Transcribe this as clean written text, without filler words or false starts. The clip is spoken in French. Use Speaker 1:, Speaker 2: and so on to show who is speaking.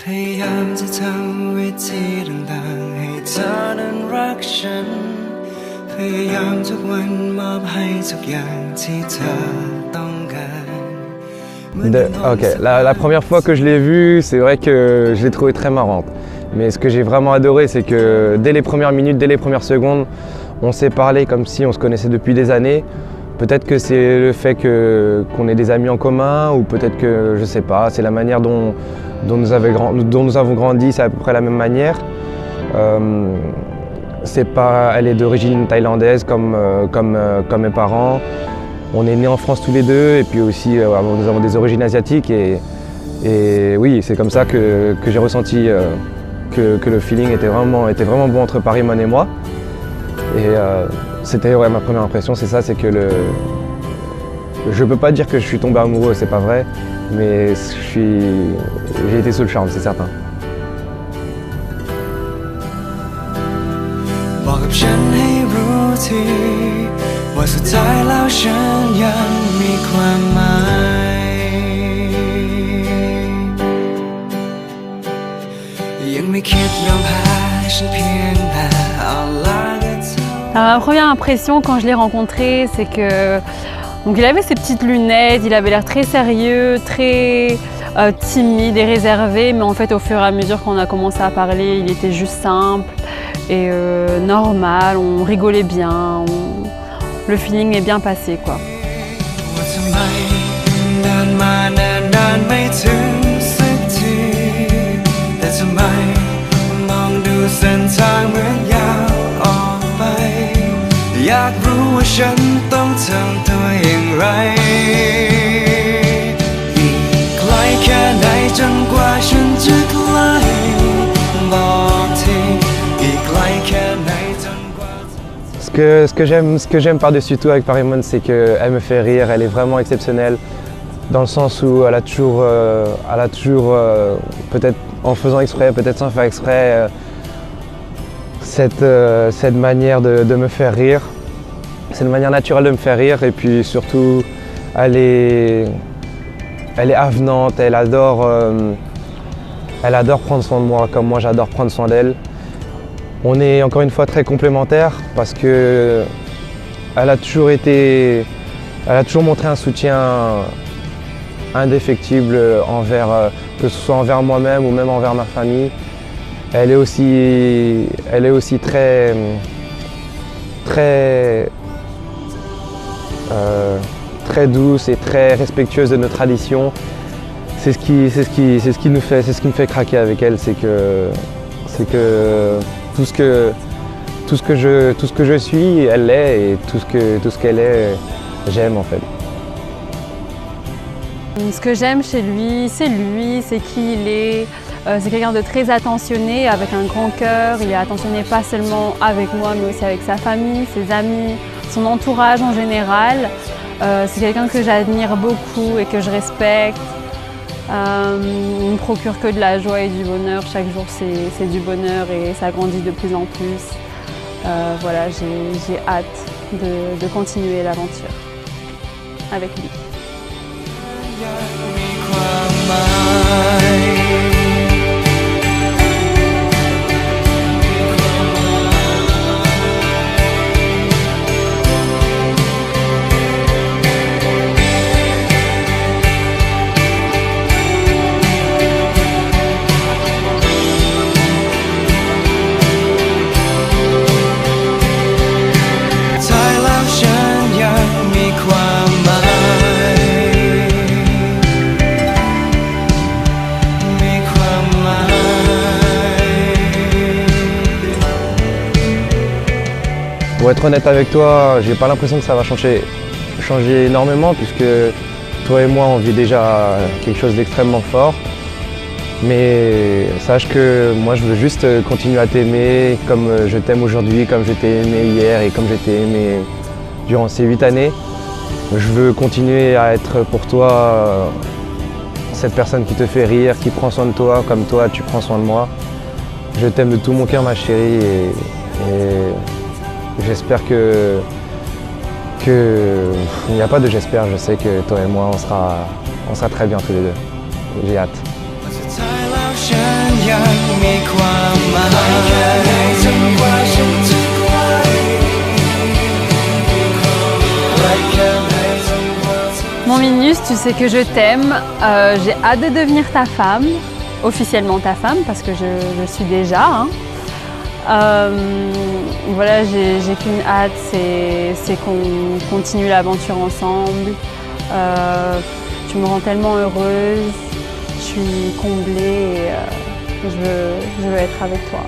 Speaker 1: พยายามจะทำวิธีต่างๆให้เธอนั้นรักฉันพยายามทุกวันมอบให้ทุกอย่างที่เธอต้องการ
Speaker 2: Ok, la première fois que je l'ai vue, c'est vrai que je l'ai trouvée très marrante. Mais ce que j'ai vraiment adoré, c'est que dès les premières minutes, dès les premières secondes, on s'est parlé comme si on se connaissait depuis des années. Peut-être que c'est le fait qu'on ait des amis en commun, ou peut-être que, je sais pas, c'est la manière dont nous avons grandi, c'est à peu près la même manière. Elle est d'origine thaïlandaise comme mes parents. On est nés en France tous les deux, et puis aussi nous avons des origines asiatiques, et oui, c'est comme ça que j'ai ressenti que le feeling était vraiment bon entre Parimon et moi. Et c'était ma première impression, c'est ça, c'est que je peux pas dire que je suis tombé amoureux, c'est pas vrai, mais j'ai été sous le charme, c'est certain.
Speaker 3: Alors, ma première impression quand je l'ai rencontré, c'est que il avait ses petites lunettes, il avait l'air très sérieux, très timide et réservé, mais en fait au fur et à mesure qu'on a commencé à parler, il était juste simple et normal, on rigolait bien, le feeling est bien passé, quoi.
Speaker 2: Ce que j'aime par-dessus tout avec Parimon, c'est qu'elle me fait rire, elle est vraiment exceptionnelle, dans le sens où elle a toujours peut-être en faisant exprès, peut-être sans faire exprès, cette manière de me faire rire. C'est une manière naturelle de me faire rire, et puis surtout elle est avenante, elle adore prendre soin de moi comme moi j'adore prendre soin d'elle. On est encore une fois très complémentaires parce que elle a toujours montré un soutien indéfectible que ce soit envers moi-même ou même envers ma famille. Elle est aussi très douce et très respectueuse de nos traditions. C'est ce qui me fait craquer avec elle, c'est que tout ce que je suis, elle l'est, et tout ce qu'elle est, j'aime en fait.
Speaker 3: Ce que j'aime chez lui, c'est qui il est. C'est quelqu'un de très attentionné, avec un grand cœur. Il est attentionné pas seulement avec moi, mais aussi avec sa famille, ses amis, son entourage en général. C'est quelqu'un que j'admire beaucoup et que je respecte. Il me procure que de la joie et du bonheur. Chaque jour, c'est du bonheur et ça grandit de plus en plus. Voilà, j'ai hâte de continuer l'aventure avec lui.
Speaker 2: Pour être honnête avec toi, j'ai pas l'impression que ça va changer énormément, puisque toi et moi on vit déjà quelque chose d'extrêmement fort. Mais sache que moi je veux juste continuer à t'aimer comme je t'aime aujourd'hui, comme je t'ai aimé hier et comme je t'ai aimé durant ces 8 années. Je veux continuer à être pour toi cette personne qui te fait rire, qui prend soin de toi comme toi tu prends soin de moi. Je t'aime de tout mon cœur, ma chérie, et j'espère que il n'y a pas de j'espère, je sais que toi et moi on sera très bien tous les deux. J'ai hâte.
Speaker 1: ยังมีความหมายจนกว่าฉันจะไกลไกลแค่ไหนจนกว่าเธอ
Speaker 3: Mon Minus, tu sais que je t'aime. J'ai hâte de devenir ta femme, officiellement ta femme, parce que je le suis déjà. Hein. Voilà, j'ai qu'une hâte, c'est qu'on continue l'aventure ensemble. Tu me rends tellement heureuse, je suis comblée et je veux être avec toi.